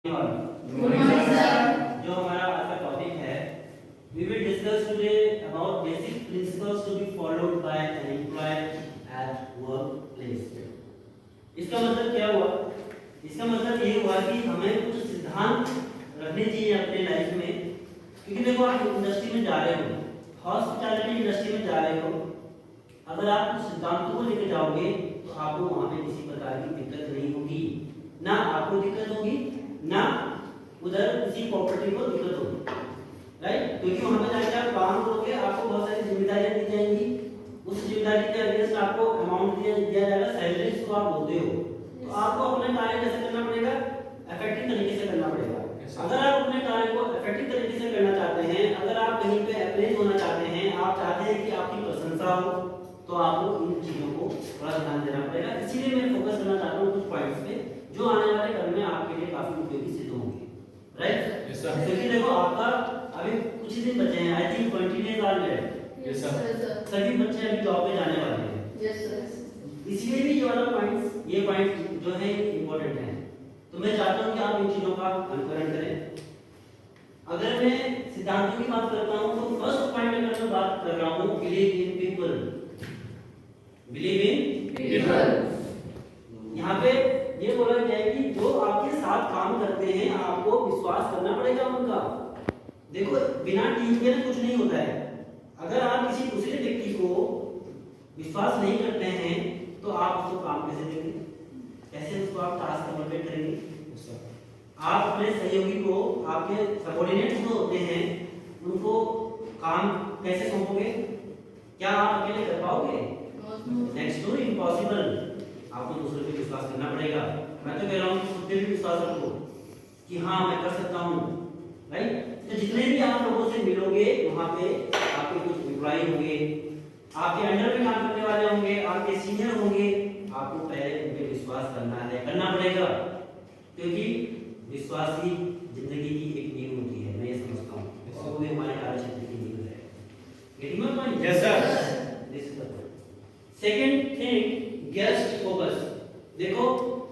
Good morning, sir. जो हमारा आज का टॉपिक है, we will discuss today about basic principles to be followed by an employee at workplace. इसका मतलब क्या हुआ? इसका मतलब ये हुआ कि हमें कुछ सिद्धांत रखने चाहिए अपने लाइफ में, क्योंकि देखो आप इंडस्ट्री में जा रहे हो, हॉस्पिटैलिटी इंडस्ट्री में जा रहे हो, अगर आप कुछ सिद्धांतों को लेकर जाओगे तो आपको वहाँ पे किसी प्रकार की दिक्कत नहीं होगी, ना आपको दिक्कत होगी ना उधर किसी प्रॉपर्टी को दिक्कत होगी, राइट? क्योंकि वहां पे जाकर आप काम करोगे, आपको बहुत सारी जिम्मेदारियां दी जाएंगी, उस जिम्मेदारी के अगेंस्ट आपको अमाउंट दिया जाएगा, सैलरी जिसको आप बोलते हो, तो आपको अपने कार्य कैसे करना पड़ेगा? इफेक्टिव तरीके से करना पड़ेगा। अगर आप अपने कार्य को इफेक्टिव तरीके से करना चाहते हैं, अगर आप कहीं पे अप्रेज होना चाहते हैं, आप चाहते हैं कि आपकी प्रशंसा हो, तो आपको इन चीजों को थोड़ा ध्यान देना पड़ेगा। इसीलिए मैं फोकस करना चाहता हूँ कुछ पॉइंट्स पे जो आने वाले कल में आपके लिए काफी उपयोगी सिद्ध होंगे, राइट? क्योंकि देखो आपका अभी कुछ ही दिन बचे हैं, I think 20 days are left. Yes sir. सभी बच्चे अभी जॉब पे जाने वाले हैं। Yes sir. इसलिए भी ये वाला पॉइंट्स, ये पॉइंट जो है इंपॉर्टेंट है, तो मैं चाहता हूँ कि आप इन चीजों का अनुकरण करें। अगर मैं सिद्धांतों की बात करता हूँ तो फर्स्ट पॉइंट अगर मैं बात कर रहा हूँ, believe in people. Believe in people, यहाँ पे ये बोला गया है कि जो आपके साथ काम करते हैं आपको विश्वास करना पड़ेगा उनका। देखो बिना टीम के ना कुछ नहीं होता है। अगर आप किसी दूसरे व्यक्ति को विश्वास नहीं करते हैं तो आप उसको काम कैसे देंगे, कैसे उसको आप टास्क कंप्लीट करेंगे? आप अपने सहयोगी को, आपके सबऑर्डिनेट्स जो होते हैं उनको काम कैसे सौंपोगे? क्या आप अकेले कर पाओगे? Next to impossible. आपको दूसरों पे विश्वास करना पड़ेगा। मैं तो कह रहा हूँ खुद पे भी विश्वास रखो कि हाँ मैं कर सकता हूँ, राइट? तो जितने भी आप लोगों से मिलोगे वहाँ पे आपके कुछ एम्प्लॉय होंगे, आपके अंडर में काम करने वाले होंगे, आपके सीनियर होंगे, आपको पहले उन पे विश्वास करना पड़ेगा, क्योंकि विश्वास ही जिंदगी की एक नींव होती है। मैं ये समझता हूँ, और वो हमारे कार्य क्षेत्र की नींव है। Getting my point? Yes sir. This is the point. Second thing, guest focus. देखो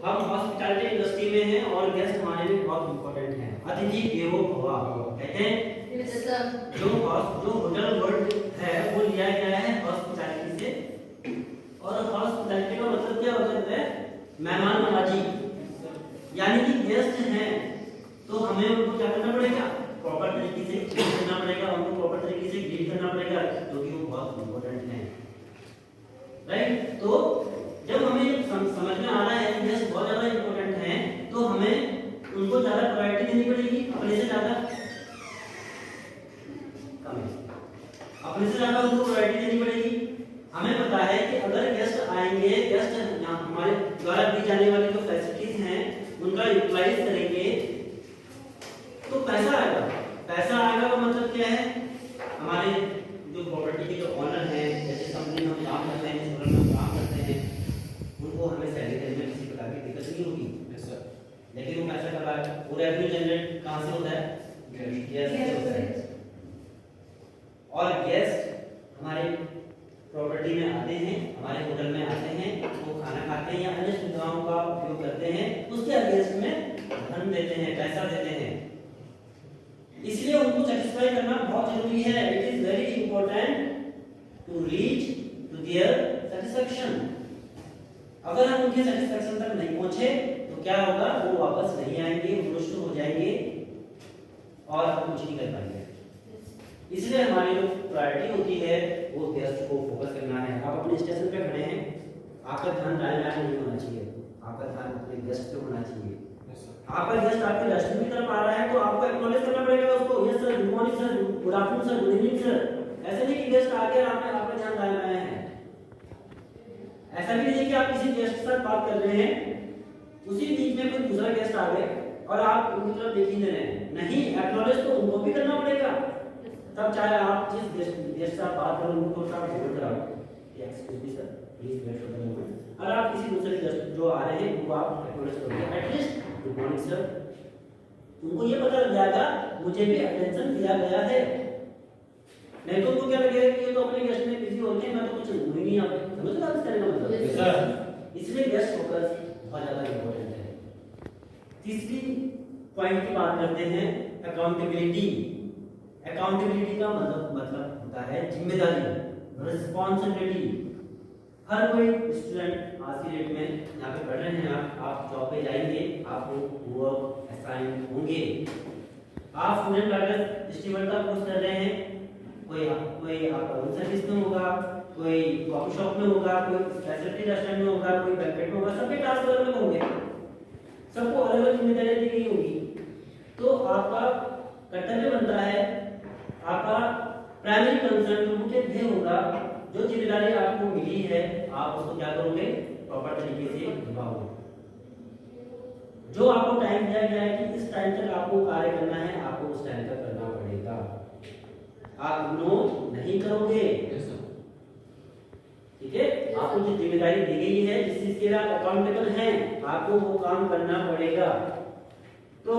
हम हॉस्पिटैलिटी इंडस्ट्री में हैं और गेस्ट हमारे लिए बहुत इंपॉर्टेंट हैं। अतिथि देवो भव कहते हैं। Yes sir. जो होटल वर्ड है वो लिया गया है हॉस्पिटैलिटी से, और हॉस्पिटैलिटी का मतलब क्या होता है? मेहमान नवाजी। यानी कि गेस्ट हैं तो हमें उनको क्या करना पड़ेगा? प्रॉपर तरीके से ट्रीट करना पड़ेगा, उनको प्रॉपर तरीके से डील करना पड़ेगा, क्योंकि वो बहुत इंपॉर्टेंट हैं, राइट? तो जब हमें समझ में आ रहा है कि गेस्ट बहुत ज्यादा इंपॉर्टेंट हैं, तो हमें उनको ज्यादा प्रायोरिटी देनी पड़ेगी, अपने से ज्यादा कम, अपने से ज्यादा उनको प्रायोरिटी देनी पड़ेगी। हमें पता है कि अगर गेस्ट आएंगे, गेस्ट हमारे द्वारा दी जाने वाली जो फैसिलिटीज हैं उनका यूटिलाइज करेंगे तो पैसा आएगा। पैसा आएगा का मतलब क्या है? हमारे जो प्रॉपर्टी के जो ऑनर हैं, जैसे कंपनी में हम काम करते हैं, जिस में हम काम करते हैं, उनको हमें सैलरी देने में किसी प्रकार की दिक्कत नहीं होगी। Yes sir. लेकिन वो पैसा कब आएगा? वो रेवेन्यू जनरेट कहाँ से होता है? गेस्ट से होता है। और गेस्ट हमारे प्रॉपर्टी में आते हैं, हमारे होटल में आते हैं, वो खाना खाते हैं या अन्य सुविधाओं का उपयोग करते हैं, उसके अगेंस्ट में धन देते हैं, पैसा देते हैं। इसलिए उनको सेटिस्फाई करना बहुत जरूरी है। It is very important to reach to their satisfaction. अगर हम उनके सेटिस्फैक्शन तक नहीं पहुंचे तो क्या होगा? वो वापस नहीं आएंगे, वो रुष्ट हो जाएंगे और हम कुछ नहीं कर पाएंगे। इसलिए हमारी जो प्रायोरिटी होती है वो गेस्ट को फोकस करना है। आप अपने स्टेशन पे खड़े हैं, आपका ध्यान दाएं बाएं नहीं होना चाहिए, आपका ध्यान अपने गेस्ट पे होना चाहिए। आपका गेस्ट आपके रेस्टोरेंट की तरफ आ रहा है तो आपको एक्नॉलेज करना पड़ेगा उसको, yes sir, good morning sir, good afternoon sir, good evening sir. ऐसे नहीं कि गेस्ट आके आपका ध्यान दाएं बाएं है। ऐसा भी नहीं कि आप किसी गेस्ट के साथ बात कर रहे हैं, उसी बीच में कोई दूसरा गेस्ट आ गए और आप उनकी तरफ देख ही नहीं रहे हैं। नहीं, एक्नॉलेज तो उनको भी करना पड़ेगा। तब चाहे आप जिस गेस्ट से आप बात करो उनको थोड़ा होल्ड कराओ, excuse me sir, please wait for the moment. अगर आप किसी दूसरे गेस्ट जो आ रहे हैं उनको आप एक्नॉलेज करोगे, एटलीस्ट गुड मॉर्निंग सर, उनको ये पता लग जाएगा मुझे भी अटेंशन दिया गया है। नहीं तो उनको क्या लगेगा कि ये तो अपने गेस्ट में बिजी होते हैं, मैं तो कुछ हूं ही नहीं यहाँ पे। समझ रहे हो इस तरह का मतलब? इसलिए गेस्ट फोकस बहुत ज्यादा इंपॉर्टेंट है। तीसरी पॉइंट की बात करते हैं, अकाउंटेबिलिटी। अकाउंटेबिलिटी का मतलब होता है जिम्मेदारी, रिस्पॉन्सिबिलिटी। हर कोई स्टूडेंट आज की डेट में यहाँ पे पढ़ रहे हैं, आप जॉब पे जाएंगे, आपको वर्क असाइन होंगे। आप स्टूडेंट अगर एस्टिमेट का कोर्स कर रहे हैं, कोई आपका रूम सर्विस में होगा, कोई कॉफी शॉप में होगा, कोई फैसिलिटी रेस्टोरेंट में होगा, कोई बैंकेट में होगा, सबके टास्क अलग अलग होंगे, सबको अलग अलग जिम्मेदारियां दी गई होगी। तो आपका कर्तव्य बनता है, आपका प्राइमरी कंसर्न जो मुख्य ध्येय होगा, जो जिम्मेदारी आपको मिली है आप उसको क्या करोगे, प्रॉपर तरीके से निभाओगे। जो आपको टाइम दिया गया है कि इस टाइम तक आपको कार्य करना है, आपको उस टाइम तक करना पड़ेगा। आप इग्नोर नहीं करोगे, ठीक है। आपको जो जिम्मेदारी दी गई है, जिस चीज के लिए आप अकाउंटेबल हैं, आपको वो काम करना पड़ेगा। तो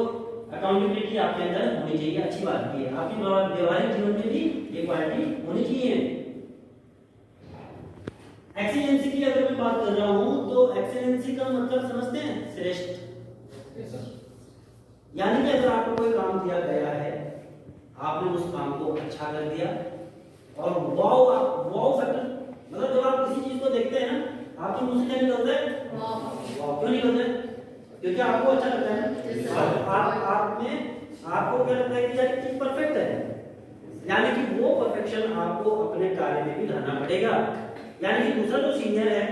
अकाउंटेबिलिटी आपके अंदर होनी चाहिए, अच्छी बात भी है। आपकी व्यवहारिक जीवन में भी ये क्वालिटी होनी चाहिए। एक्सीलेंसी की अगर मैं बात कर रहा हूं तो एक्सीलेंसी का मतलब समझते हैं, श्रेष्ठ। यानी कि अगर आपको कोई काम दिया गया है, आपने उस काम को अच्छा कर दिया और वाव फैक्टर, मतलब जब आप किसी चीज को देखते हैं ना, आपके मुंह से क्या निकलता है, वाव। क्यों निकलता है? क्योंकि आपको अच्छा लगता है ना। आपको क्या लगता है कि यार चीज परफेक्ट है, यानी कि वो परफेक्शन आपको अपने कार्य में भी लाना पड़ेगा। यानी कि दूसरा जो सीनियर है,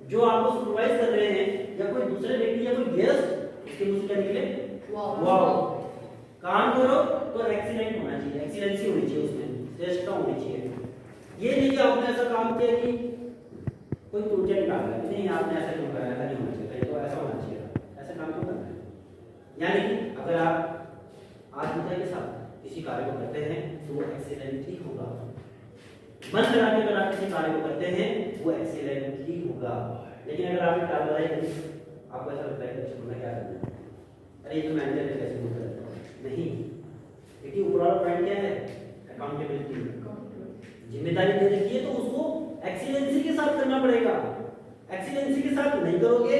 जो आपको सुपरवाइज कर रहे हैं, या कोई दूसरे व्यक्ति या कोई गेस्ट, उसके मुंह से क्या निकले, वाव। काम करो तो एक्सीलेंट होना चाहिए, एक्सीलेंसी होनी चाहिए, उसमें श्रेष्ठता होनी चाहिए। ये नहीं कि आपने ऐसा काम किया कि कोई त्रुटियां निकाल रहा है, नहीं आपने ऐसा क्यों करा, ऐसा नहीं होना चाहिए, तो ऐसा होना चाहिए, ऐसा काम क्यों करना है। यानी कि अगर आप आत्महत्या के साथ किसी कार्य को करते हैं तो वो एक्सीलेंट ही होगा। मन लगा के अगर आप किसी कार्य को करते हैं वो एक्सीलेंट ही होगा। लेकिन अगर आपने लापरवाही करी, आपको ऐसा लगता है कि अच्छा क्या करना है, अरे ये तो मैनेजर ने कैसे बोल रहा है, नहीं। क्योंकि ओवरऑल पॉइंट क्या है, अकाउंटेबिलिटी। जिम्मेदारी दे रखी है तो उसको एक्सीलेंसी के साथ करना पड़ेगा। एक्सीलेंसी के साथ नहीं करोगे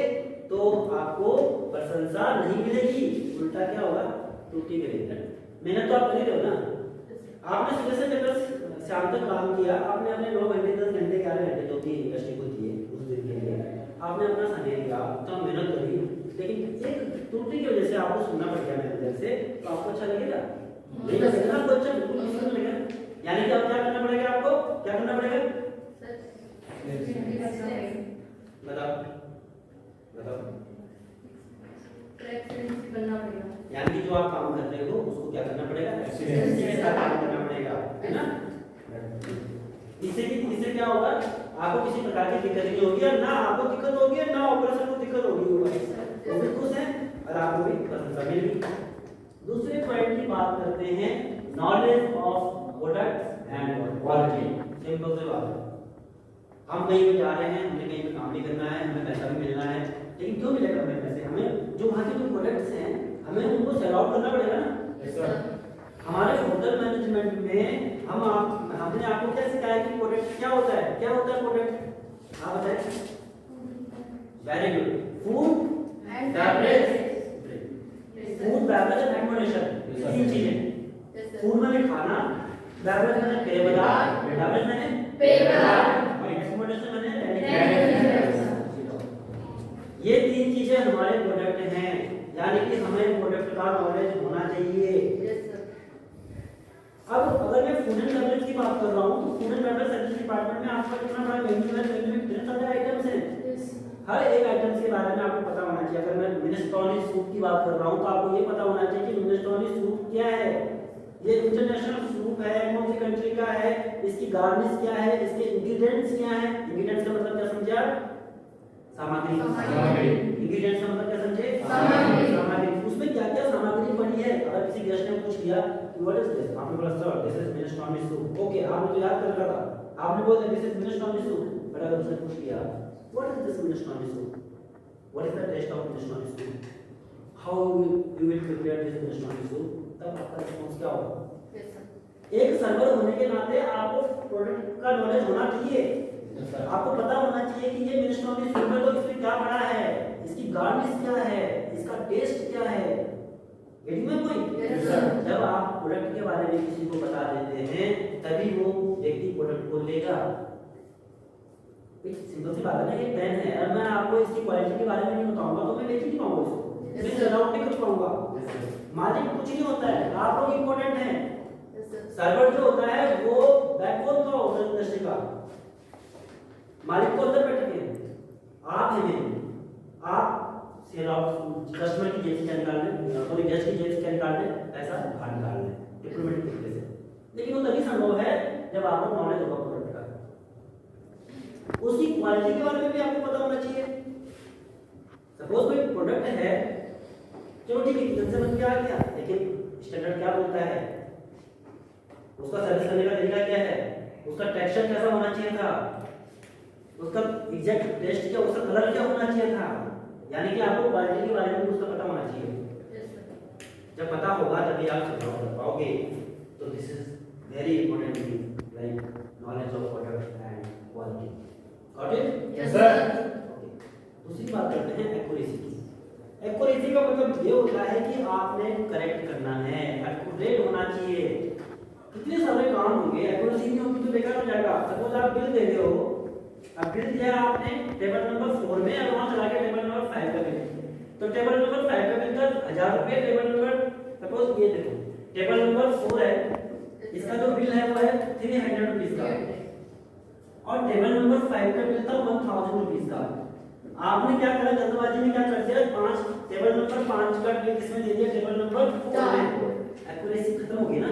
तो आपको प्रशंसा नहीं मिलेगी, उल्टा क्या होगा, त्रुटि मिलेगी। मेहनत तो आप कर ही रहे हो ना, आपने सुबह से लेकर शाम तक काम किया, आपने अपने 9 घंटे 10 घंटे 11 घंटे जो भी इंडस्ट्री को दिए उस दिन के लिए, आपने अपना समय दिया, उतना मेहनत करी, लेकिन एक त्रुटि की वजह से आपको सुनना पड़ गया मैनेजर से, तो आपको अच्छा लगेगा नहीं लगेगा, आपको अच्छा बिल्कुल नहीं लगेगा। यानी कि अब क्या करना पड़ेगा, आपको क्या करना पड़ेगा, बताओ बताओ। यानी कि जो आप काम कर रहे हो उसको क्या करना पड़ेगा, एक्सीलेंसी के साथ काम करना पड़ेगा, है ना। इससे क्या होगा, आपको किसी प्रकार की दिक्कत नहीं होगी, और ना आपको दिक्कत होगी ना ऑपरेशन को दिक्कत होगी, वो भी खुश है और आपको भी प्रशंसा मिलेगी। दूसरे पॉइंट की बात करते हैं, knowledge of products and quality. Simple सी बात है, हम कहीं पे जा रहे हैं, हमें कहीं पे काम भी करना है, हमें पैसा भी मिलना है, लेकिन क्यों मिलेगा हमें पैसे, हमें जो वहाँ के जो प्रोडक्ट्स हैं हमें उनको सेल आउट करना पड़ेगा ना। हमारे होटल मैनेजमेंट में हमने आपको क्या सिखाया कि प्रोडक्ट क्या होता है, क्या होता है प्रोडक्ट, आप बताएं। Very good, food beverage and accommodation, तीन चीजें। फूड में खाना, बेवरेज में पेय पदार्थ, बेवरेज में पेय पदार्थ, और एकोमोडेशन में ये तीन चीजें हमारे प्रोडक्ट हैं। यानी कि हमें प्रोडक्ट का नॉलेज होना चाहिए। अब अगर मैं फूड एंड बेवरेज की बात कर रहा हूँ तो food and beverage service department में आपका कितना बड़ा मेन्यू है, मेन्यू में कितने सारे आइटम्स हैं, हर एक आइटम्स के बारे में आपको पता होना चाहिए। अगर मैं मिनेस्ट्रोनी सूप की बात कर रहा हूँ तो आपको ये पता होना चाहिए कि मिनेस्ट्रोनी सूप क्या है, ये इंटरनेशनल सूप है, कौन सी कंट्री का है, इसकी गार्निश क्या है, इसके इंग्रेडिएंट्स क्या है। इंग्रेडिएंट्स का मतलब क्या समझा, सामग्री। इंग्रेडिएंट्स का मतलब क्या समझे, सामग्री। उसमें क्या क्या सामग्री पड़ी है। अगर किसी गेस्ट ने पूछ लिया व्हाट इज दिस, आपने बोला sir this is minestrone soup, okay आपने तो याद कर रखा था, आपने बोला this is minestrone soup. But अगर उसने पूछ लिया what is this minestrone soup, what is the taste of minestrone soup, how you will prepare this minestrone soup, तब आपका रिस्पांस क्या होगा। एक सर्वर होने के नाते आपको प्रोडक्ट का नॉलेज होना चाहिए, आपको पता होना चाहिए कि ये मिनेस्ट्रोनी सूप है तो इसमें क्या पड़ा है, इसकी गार्निश क्या है, इसका टेस्ट क्या है, getting my point? Yes, sir. जब आप प्रोडक्ट के बारे में किसी को बता देते हैं तभी वो व्यक्ति प्रोडक्ट को लेगा। एक सिंपल सी बात है ना, ये पेन है और मैं आपको इसकी क्वालिटी के बारे में नहीं बताऊंगा तो मैं बेच नहीं पाऊंगा इसको, Yes, मैं sir. अलाउड नहीं कर पाऊंगा। मालिक कुछ नहीं होता है, आप लोग इंपॉर्टेंट हैं। Yes, sir. सर्वर जो होता है वो बैकबोन का होता है इंडस्ट्री का, मालिक को अंदर बैठे हैं, आप हैं, आप सेल आउट कस्टमर की जेब से क्या निकाल लें, कोई गेस्ट की जेब से क्या निकाल लें, पैसा बाहर निकाल लें डिप्लोमेटिक तरीके से। लेकिन वो तभी संभव है जब आपको नॉलेज होगा प्रोडक्ट का, उसकी क्वालिटी के बारे में भी आपको पता होना चाहिए। सपोज कोई प्रोडक्ट है, चलो ठीक है किचन से बन के आ गया, लेकिन स्टैंडर्ड क्या बोलता है, उसका सर्विस करने का तरीका क्या है, उसका टेक्सचर कैसा होना चाहिए था, उसका एग्जैक्ट टेस्ट क्या, उसका कलर क्या होना चाहिए था, यानी कि आपको क्वालिटी के बारे में उसका पता होना चाहिए। Yes, sir. जब पता होगा तभी आप सप्लाई कर पाओगे। तो this is very important thing, like knowledge of product and quality. Got it? Yes, sir. दूसरी बात करते हैं एक्यूरेसी की। एक्यूरेसी का मतलब ये होता है कि आपने करेक्ट करना है, एक्यूरेट होना चाहिए। कितने सारे काम होंगे, एक्यूरेसी नहीं होगी तो बेकार हो जाएगा। सपोज आप बिल दे रहे हो, अब बिल दिया आपने टेबल नंबर 4 में, अब वहां चला गया टेबल नंबर 5 का बिल, तो टेबल नंबर 5 का बिल का 1000 रुपए, टेबल नंबर सपोज ये देखो टेबल नंबर 4 है, इसका जो बिल है वो है 300 रुपीस का, और टेबल नंबर 5 का बिल था 1000 रुपीस का। आपने क्या करा, जल्दबाजी में क्या कर दिया, 5 टेबल नंबर 5 का बिल किसमें दे दिया, टेबल नंबर 4 में। एक्यूरेसी खत्म हो गई ना।